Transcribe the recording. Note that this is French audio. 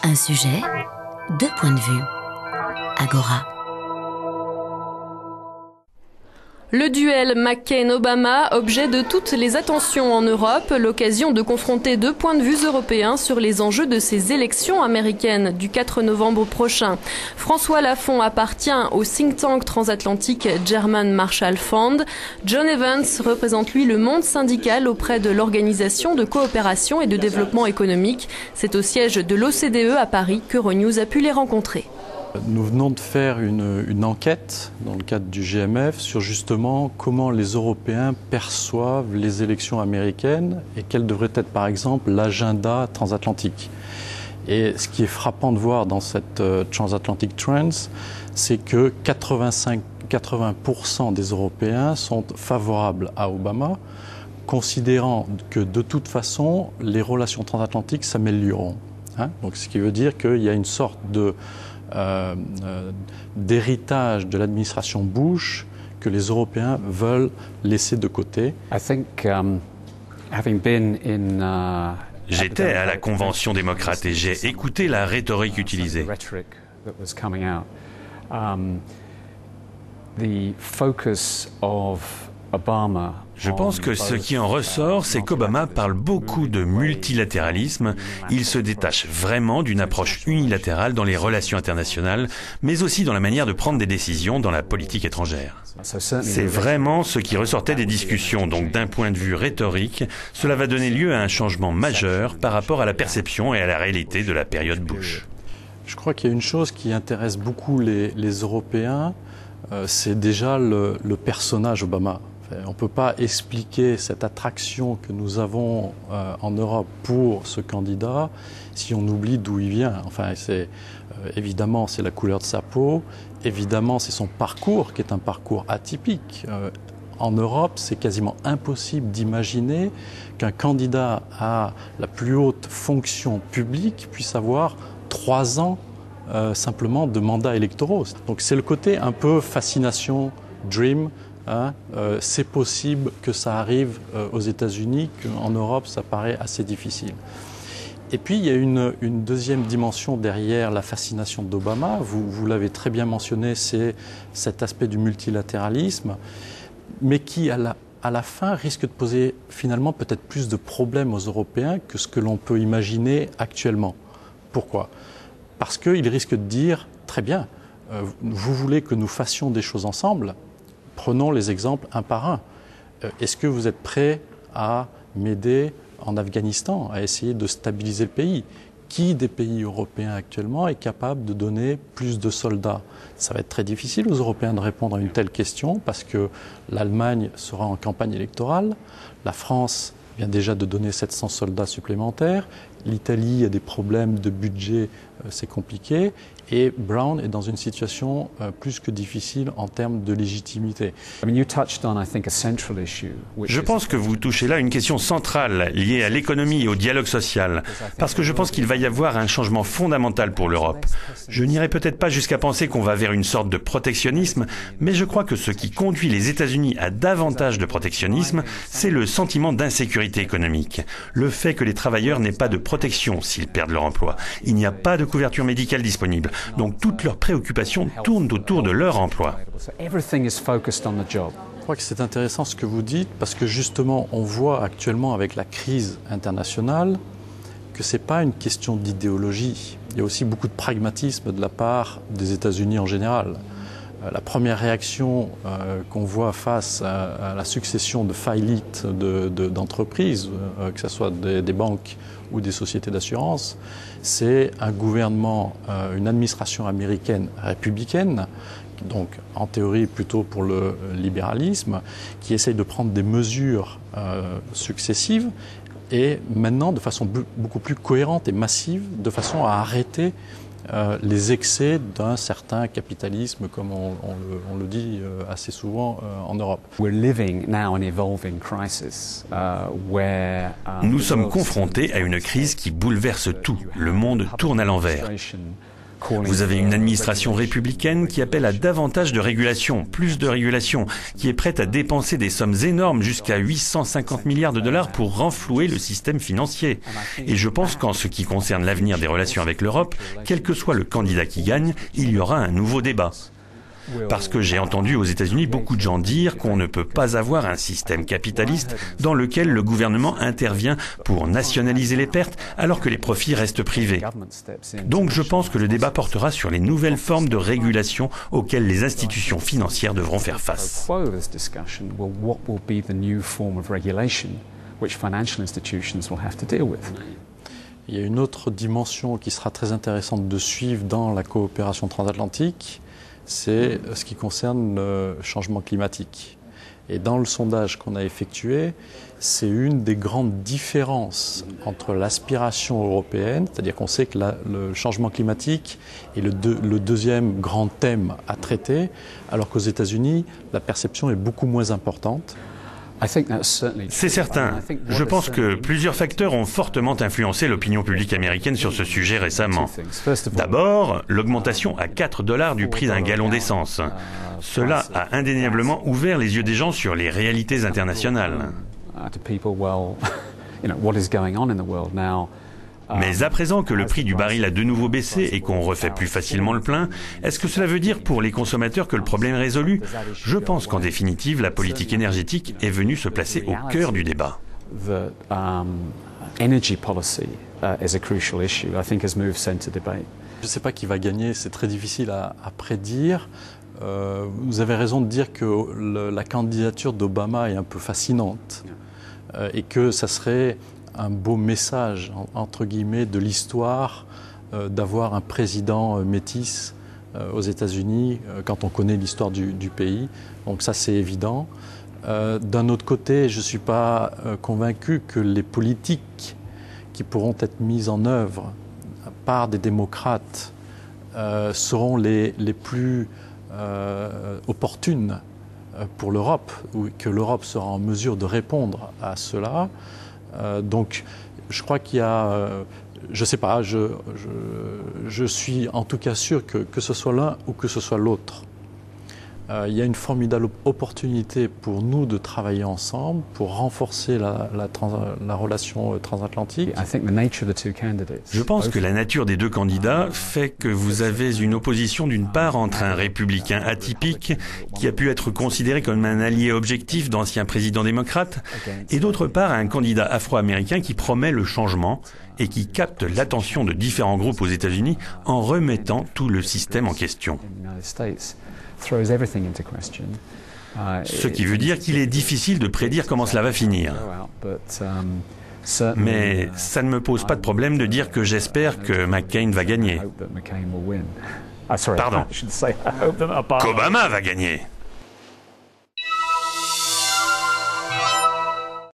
Un sujet, deux points de vue. Agora. Le duel McCain-Obama, objet de toutes les attentions en Europe, l'occasion de confronter deux points de vue européens sur les enjeux de ces élections américaines du 4 novembre prochain. François Lafont appartient au think tank transatlantique German Marshall Fund. John Evans représente lui le monde syndical auprès de l'Organisation de coopération et de développement économique. C'est au siège de l'OCDE à Paris qu'Euronews a pu les rencontrer. Nous venons de faire une enquête dans le cadre du GMF sur justement comment les Européens perçoivent les élections américaines et quel devrait être par exemple l'agenda transatlantique. Et ce qui est frappant de voir dans cette Transatlantic Trends, c'est que 80% des Européens sont favorables à Obama, considérant que de toute façon les relations transatlantiques s'amélioreront. Donc ce qui veut dire qu'il y a une sorte d'héritage de l'administration Bush que les Européens veulent laisser de côté. J'étais à la convention démocrate et j'ai écouté la rhétorique utilisée. Je pense que ce qui en ressort, c'est qu'Obama parle beaucoup de multilatéralisme. Il se détache vraiment d'une approche unilatérale dans les relations internationales, mais aussi dans la manière de prendre des décisions dans la politique étrangère. C'est vraiment ce qui ressortait des discussions. Donc d'un point de vue rhétorique, cela va donner lieu à un changement majeur par rapport à la perception et à la réalité de la période Bush. Je crois qu'il y a une chose qui intéresse beaucoup les Européens, c'est déjà le personnage Obama. On ne peut pas expliquer cette attraction que nous avons en Europe pour ce candidat si on oublie d'où il vient. Enfin, évidemment, c'est la couleur de sa peau, évidemment, c'est son parcours qui est un parcours atypique. En Europe, c'est quasiment impossible d'imaginer qu'un candidat à la plus haute fonction publique puisse avoir 3 ans simplement de mandats électoraux. Donc c'est le côté un peu fascination, dream. C'est possible que ça arrive aux États-Unis, qu'en Europe ça paraît assez difficile. Et puis il y a une deuxième dimension derrière la fascination d'Obama, vous l'avez très bien mentionné, c'est cet aspect du multilatéralisme, mais qui à la fin risque de poser finalement peut-être plus de problèmes aux Européens que ce que l'on peut imaginer actuellement. Pourquoi ? Parce qu'il risque de dire, très bien, vous voulez que nous fassions des choses ensemble ? Prenons les exemples un par un. Est-ce que vous êtes prêt à m'aider en Afghanistan, à essayer de stabiliser le pays ? Qui des pays européens actuellement est capable de donner plus de soldats ? Ça va être très difficile aux Européens de répondre à une telle question parce que l'Allemagne sera en campagne électorale, la France vient déjà de donner 700 soldats supplémentaires, l'Italie a des problèmes de budget, c'est compliqué, et Brown est dans une situation plus que difficile en termes de légitimité. Je pense que vous touchez là une question centrale liée à l'économie et au dialogue social, parce que je pense qu'il va y avoir un changement fondamental pour l'Europe. Je n'irai peut-être pas jusqu'à penser qu'on va vers une sorte de protectionnisme, mais je crois que ce qui conduit les États-Unis à davantage de protectionnisme, c'est le sentiment d'insécurité économique, le fait que les travailleurs n'aient pas de protection s'ils perdent leur emploi. Il n'y a pas de couverture médicale disponible. Donc toutes leurs préoccupations tournent autour de leur emploi. Je crois que c'est intéressant ce que vous dites parce que justement on voit actuellement avec la crise internationale que ce n'est pas une question d'idéologie. Il y a aussi beaucoup de pragmatisme de la part des États-Unis en général. La première réaction qu'on voit face à la succession de faillites d'entreprises, que ce soit des banques ou des sociétés d'assurance, c'est un gouvernement, une administration américaine républicaine, donc en théorie plutôt pour le libéralisme, qui essaye de prendre des mesures successives et maintenant de façon beaucoup plus cohérente et massive, de façon à arrêter les excès d'un certain capitalisme, comme on le dit assez souvent en Europe. Nous sommes confrontés à une crise qui bouleverse tout. Le monde tourne à l'envers. Vous avez une administration républicaine qui appelle à davantage de régulation, plus de régulation, qui est prête à dépenser des sommes énormes jusqu'à 850 milliards de dollars pour renflouer le système financier. Et je pense qu'en ce qui concerne l'avenir des relations avec l'Europe, quel que soit le candidat qui gagne, il y aura un nouveau débat. Parce que j'ai entendu aux États-Unis beaucoup de gens dire qu'on ne peut pas avoir un système capitaliste dans lequel le gouvernement intervient pour nationaliser les pertes alors que les profits restent privés. Donc je pense que le débat portera sur les nouvelles formes de régulation auxquelles les institutions financières devront faire face. Il y a une autre dimension qui sera très intéressante de suivre dans la coopération transatlantique, c'est ce qui concerne le changement climatique. Et dans le sondage qu'on a effectué, c'est une des grandes différences entre l'aspiration européenne, c'est-à-dire qu'on sait que le changement climatique est le deuxième grand thème à traiter, alors qu'aux États-Unis, la perception est beaucoup moins importante. C'est certain. Je pense que plusieurs facteurs ont fortement influencé l'opinion publique américaine sur ce sujet récemment. D'abord, l'augmentation à 4 $ du prix d'un gallon d'essence. Cela a indéniablement ouvert les yeux des gens sur les réalités internationales. Mais à présent que le prix du baril a de nouveau baissé et qu'on refait plus facilement le plein, est-ce que cela veut dire pour les consommateurs que le problème est résolu? Je pense qu'en définitive, la politique énergétique est venue se placer au cœur du débat. Je ne sais pas qui va gagner, c'est très difficile à prédire. Vous avez raison de dire que la candidature d'Obama est un peu fascinante et que ça serait un beau message, entre guillemets, de l'histoire d'avoir un président métis aux États-Unis quand on connaît l'histoire du pays. Donc ça, c'est évident. D'un autre côté, je ne suis pas convaincu que les politiques qui pourront être mises en œuvre par des démocrates seront les plus opportunes pour l'Europe, ou que l'Europe sera en mesure de répondre à cela. Donc, je crois qu'il y a, je ne sais pas, je suis en tout cas sûr que ce soit l'un ou que ce soit l'autre. Il y a une formidable opportunité pour nous de travailler ensemble, pour renforcer la relation transatlantique. Je pense que la nature des deux candidats fait que vous avez une opposition d'une part entre un républicain atypique qui a pu être considéré comme un allié objectif d'anciens présidents démocrates et d'autre part un candidat afro-américain qui promet le changement et qui capte l'attention de différents groupes aux États-Unis en remettant tout le système en question. Ce qui veut dire qu'il est difficile de prédire comment cela va finir. Mais ça ne me pose pas de problème de dire que j'espère que McCain va gagner. Pardon, qu'Obama va gagner.